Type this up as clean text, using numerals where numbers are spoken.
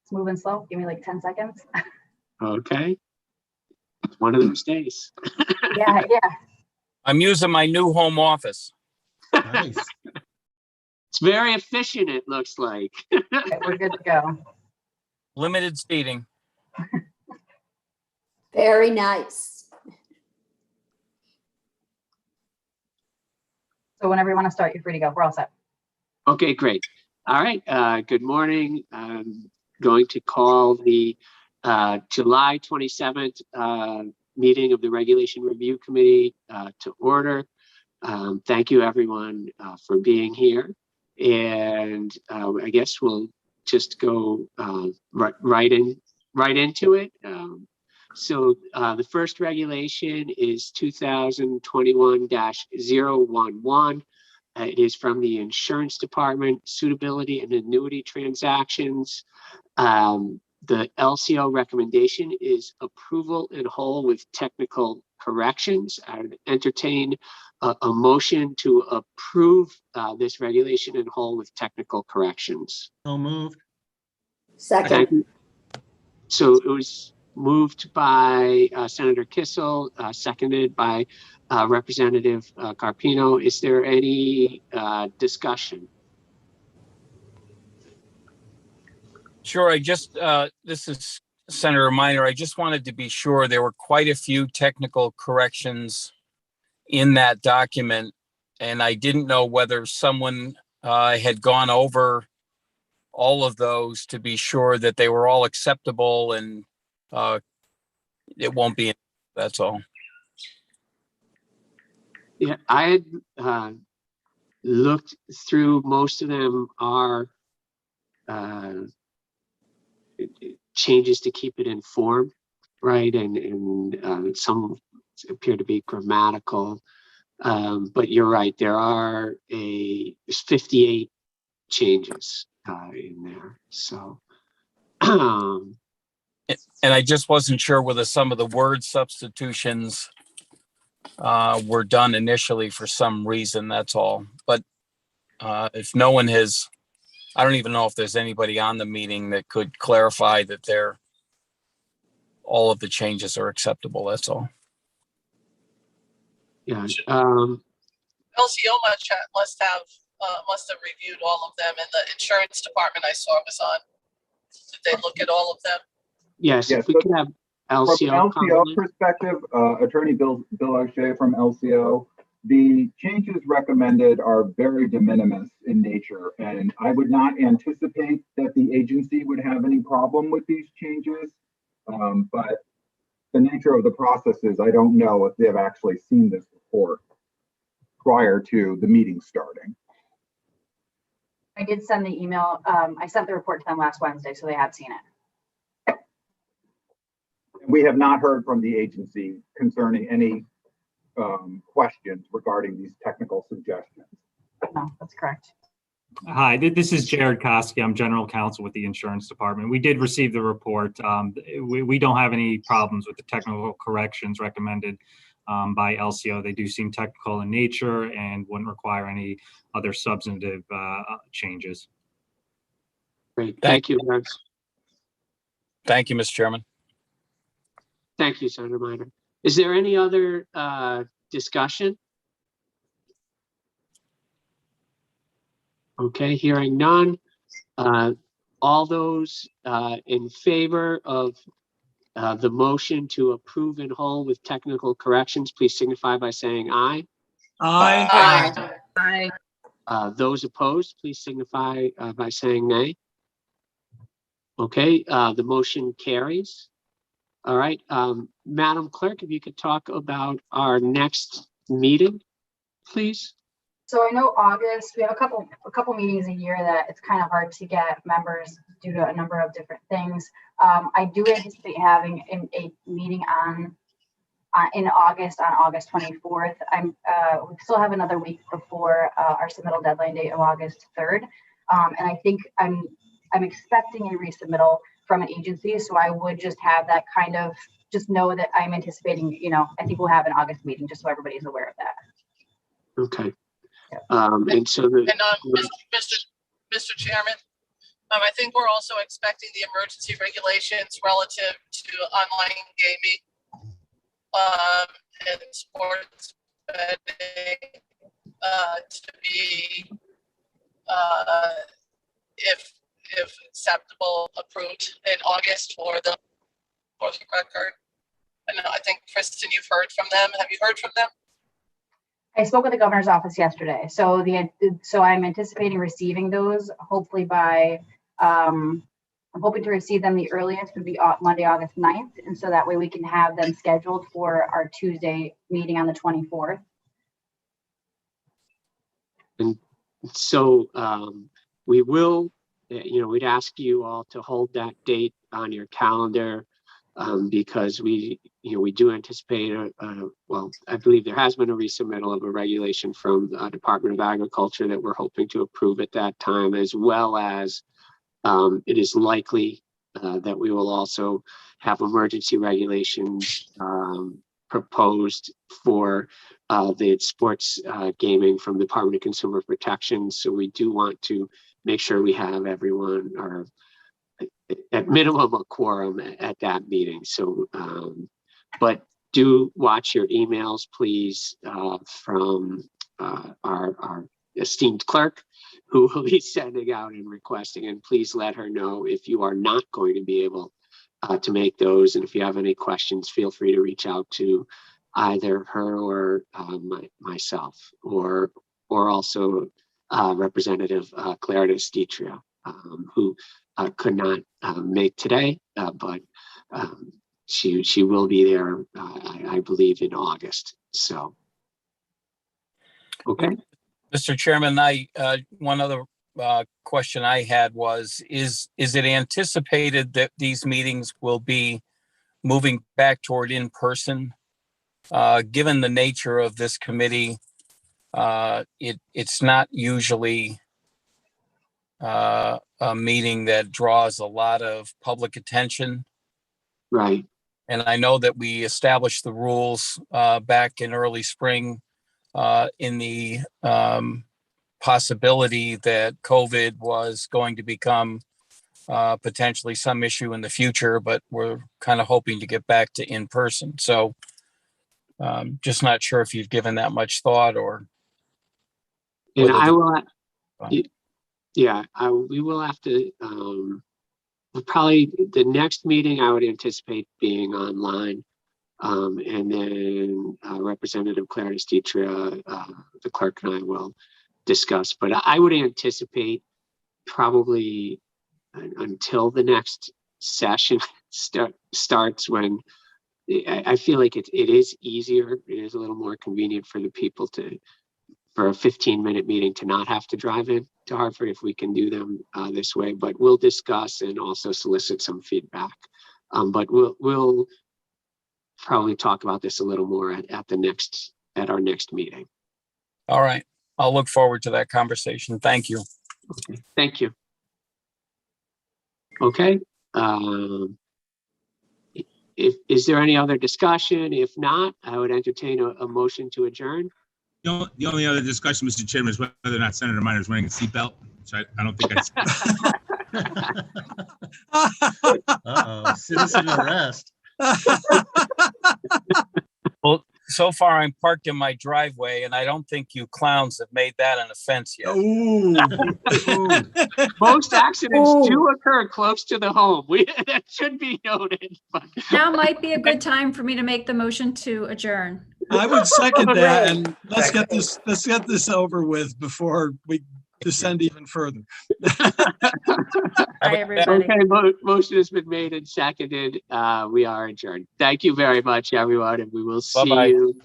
It's moving slow. Give me like 10 seconds. Okay. It's one of those days. Yeah. I'm using my new home office. Nice. It's very efficient, it looks like. Okay, we're good to go. Limited seating. Very nice. So whenever you want to start, you're free to go. We're all set. Okay, great. All right. Good morning. I'm going to call the July 27th meeting of the Regulation Review Committee to order. Thank you, everyone, for being here. And I guess we'll just go right into it. So the first regulation is 2021-011. It is from the Insurance Department, Suitability and Annuity Transactions. The LCO recommendation is approval in whole with technical corrections. I would entertain a motion to approve this regulation in whole with technical corrections. So moved. Second. Thank you. So it was moved by Senator Kissel, seconded by Representative Carpino. Is there any discussion? Sure. This is Senator Minor. I just wanted to be sure there were quite a few technical corrections in that document, and I didn't know whether someone had gone over all of those to be sure that they were all acceptable and it won't be. That's all. Yeah, I had looked through. Most of them are changes to keep it in form, right? And some appear to be grammatical. But you're right, there are 58 changes in there. So, And I just wasn't sure whether some of the word substitutions were done initially for some reason, that's all. But if no one has, I don't even know if there's anybody on the meeting that could clarify that all of the changes are acceptable, that's all. yeah. LCO must have reviewed all of them, and the insurance department I saw was on. Did they look at all of them? Yes, Yes, if we could have LCO. From LCO perspective, Attorney Bill O'Shea from LCO, the changes recommended are very de minimis in nature, and I would not anticipate that the agency would have any problem with these changes. But the nature of the process is I don't know if they've actually seen this report prior to the meeting starting. I did send the email. I sent the report to them last Wednesday, so they have seen it. We have not heard from the agency concerning any questions regarding these technical suggestions. No, that's correct. Hi, this is Jared Koski. I'm general counsel with the insurance department. We did receive the report. We don't have any problems with the technical corrections recommended by LCO. They do seem technical in nature and wouldn't require any other substantive changes. Great, thank you, Rex. Thank you, Mr. Chairman. Thank you, Senator Minor. Is there any other discussion? Okay, hearing none. All those in favor of the motion to approve in whole with technical corrections, please signify by saying aye. Aye. Aye. Those opposed, please signify by saying nay. Okay, the motion carries. All right, Madam Clerk, if you could talk about our next meeting, please. So I know August, we have a couple meetings a year that it's kind of hard to get members due to a number of different things. I do anticipate having a meeting in August, on August 24th. We still have another week before our submittal deadline date of August 3rd. And I think I'm expecting a resubmittal from an agency. So I would just have that kind of, just know that I'm anticipating, I think we'll have an August meeting, just so everybody's aware of that. Okay. And so And Mr. Chairman, I think we're also expecting the emergency regulations relative to online gaming and sports betting to be, if acceptable, approved in August for the record. And I think, Kristen, you've heard from them. Have you heard from them? I spoke with the governor's office yesterday, so I'm anticipating receiving those hopefully by, I'm hoping to receive them the earliest would be Monday, August 9th. And so that way we can have them scheduled for our Tuesday meeting on the 24th. And so we will, we'd ask you all to hold that date on your calendar because we do anticipate, well, I believe there has been a resubmittal of a regulation from the Department of Agriculture that we're hoping to approve at that time, as well as it is likely that we will also have emergency regulations proposed for the sports gaming from the Department of Consumer Protection. So we do want to make sure we have everyone, or at minimum a quorum at that meeting. So, but do watch your emails, please, from our esteemed clerk, who will be sending out and requesting, and please let her know if you are not going to be able to make those. And if you have any questions, feel free to reach out to either her or myself, or also Representative Claritas Ditria, who could not make today, but she will be there, I believe, in August. So, okay. Mr. Chairman, one other question I had was, is it anticipated that these meetings will be moving back toward in-person? Given the nature of this committee, it's not usually a meeting that draws a lot of public attention. Right. And I know that we established the rules back in early spring in the possibility that COVID was going to become potentially some issue in the future, but we're kind of hoping to get back to in person. So just not sure if you've given that much thought or. And I will, yeah, we will have to, probably the next meeting I would anticipate being online. And then Representative Claritas Ditria, the clerk, and I will discuss, but I would anticipate probably until the next session starts, when I feel like it is easier. It is a little more convenient for the people for a 15-minute meeting to not have to drive in to Hartford if we can do them this way, but we'll discuss and also solicit some feedback. But we'll probably talk about this a little more at our next meeting. All right. I'll look forward to that conversation. Thank you. Okay. Thank you. Okay. Is there any other discussion? If not, I would entertain a motion to adjourn. The only other discussion, Mr. Chairman, is whether or not Senator Minor is wearing a seatbelt. So I don't think Uh-oh, citizen arrest. Well, so far I'm parked in my driveway, and I don't think you clowns have made that an offense yet. Ooh. Most accidents do occur close to the home. That should be noted. But. Now might be a good time for me to make the motion to adjourn. I would second that, and let's get this over with before we descend even further. Bye, everybody. Okay, motion has been made and seconded. We are adjourned. Thank you very much, everyone, and we will see you